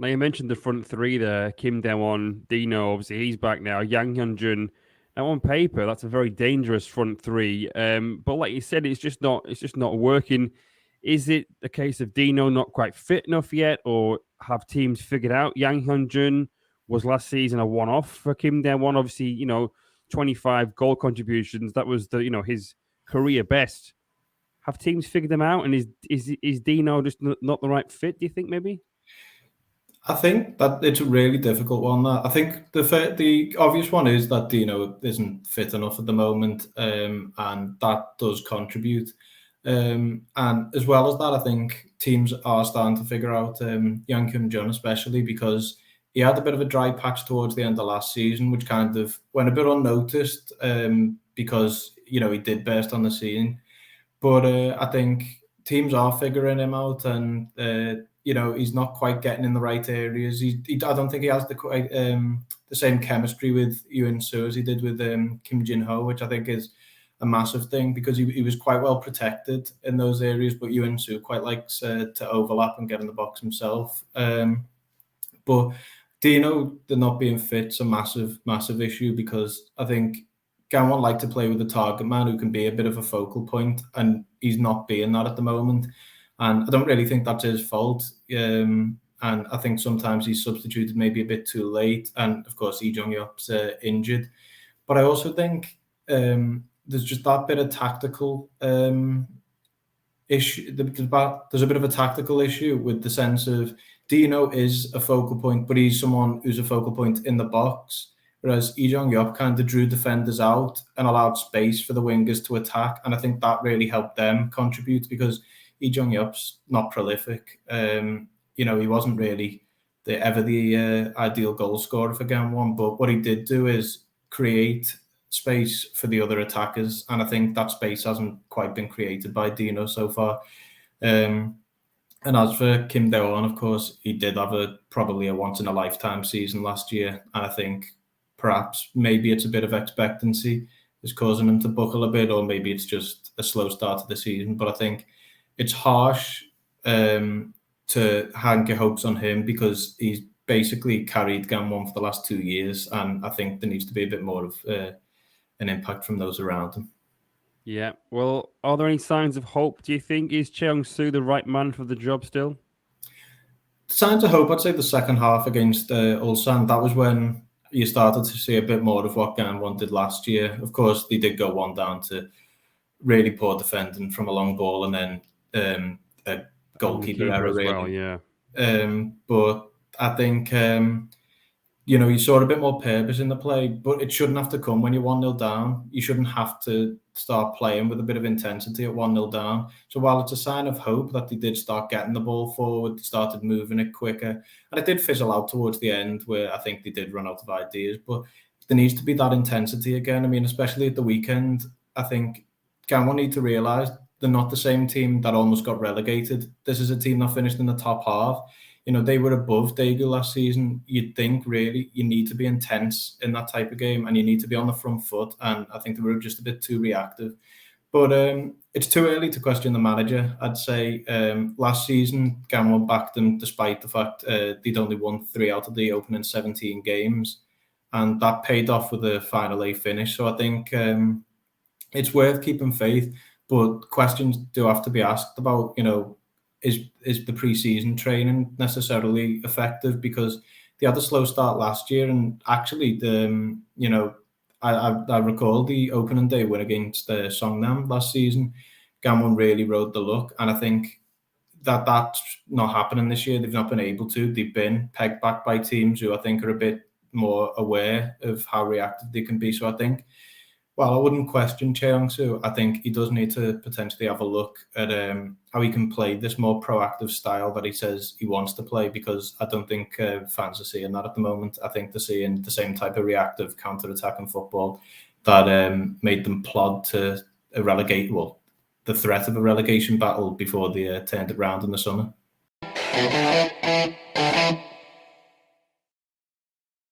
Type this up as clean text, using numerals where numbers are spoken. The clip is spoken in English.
Now, you mentioned the front three there, Kim Dae-won, Dino, obviously he's back now, Yang Hyun-jun. Now, on paper, that's a very dangerous front three. But like you said, it's just not working. Is it a case of Dino not quite fit enough yet, or have teams figured out Yang Hyun-jun was last season a one-off for Kim Dae-won? Obviously, 25 goal contributions. That was his career best. Have teams figured them out, and is Dino just not the right fit? Do you think maybe? I think that it's a really difficult one. That I think the obvious one is that Dino isn't fit enough at the moment, and that does contribute. And as well as that, I think teams are starting to figure out Yang Hyun-jun, especially because he had a bit of a dry patch towards the end of last season, which kind of went a bit unnoticed because he did burst on the scene. But I think teams are figuring him out, and he's not quite getting in the right areas. I don't think he has the same chemistry with Yoon Soo as he did with Kim Jin Ho, which I think is a massive thing because he was quite well protected in those areas. But Yoon Soo quite likes to overlap and get in the box himself. But Dino, the not being fit's a massive issue because I think Gangwon like to play with a target man who can be a bit of a focal point, and he's not being that at the moment. And I don't really think that's his fault. And I think sometimes he's substituted maybe a bit too late. And of course, Lee Jong-yup's injured. But I also think there's just that bit of tactical issue. There's a bit of a tactical issue with the sense of Dino is a focal point, but he's someone who's a focal point in the box. Whereas Lee Jong-yup kind of drew defenders out and allowed space for the wingers to attack. And I think that really helped them contribute because Lee Jong-yup's not prolific. He wasn't really the ideal goal scorer for Gangwon, but what he did do is create space for the other attackers. And I think that space hasn't quite been created by Dino so far. And as for Kim Dae-won, of course, he did have probably a once-in-a-lifetime season last year. And I think perhaps maybe it's a bit of expectancy is causing him to buckle a bit, or maybe it's just a slow start to the season. But I think it's harsh to hang your hopes on him because he's basically carried Gangwon for the last 2 years. And I think there needs to be a bit more of an impact from those around him. Yeah. Well, are there any signs of hope, do you think? Is Cheong-soo the right man for the job still? Signs of hope, I'd say the second half against Ulsan, that was when you started to see a bit more of what Gangwon did last year. Of course, they did go one down to really poor defending from a long ball and then a goalkeeper error, really. Well, yeah. But I think, you saw a bit more purpose in the play, but it shouldn't have to come when you're 1-0 down. You shouldn't have to start playing with a bit of intensity at 1-0 down. So while it's a sign of hope that they did start getting the ball forward, they started moving it quicker, and it did fizzle out towards the end where I think they did run out of ideas, but there needs to be that intensity again. I mean, especially at the weekend, I think Gangwon need to realise they're not the same team that almost got relegated. This is a team that finished in the top half. They were above Daegu last season. You'd think, really, you need to be intense in that type of game and you need to be on the front foot. And I think they were just a bit too reactive. But it's too early to question the manager, I'd say. Last season, Gangwon backed them despite the fact they'd only won 3 out of the opening 17 games. And that paid off with a final A finish. So I think it's worth keeping faith. But questions do have to be asked about, is the pre-season training necessarily effective? Because they had a slow start last year, and actually, I recall the opening day win against Songnam last season. Gangwon really rode the luck, and I think that's not happening this year. They've not been able to. They've been pegged back by teams who I think are a bit more aware of how reactive they can be. So I think, well, I wouldn't question Cheong-soo. I think he does need to potentially have a look at how he can play this more proactive style that he says he wants to play, because I don't think fans are seeing that at the moment. I think they're seeing the same type of reactive counter-attacking football that made them plod to the threat of a relegation battle before they turned it round in the summer.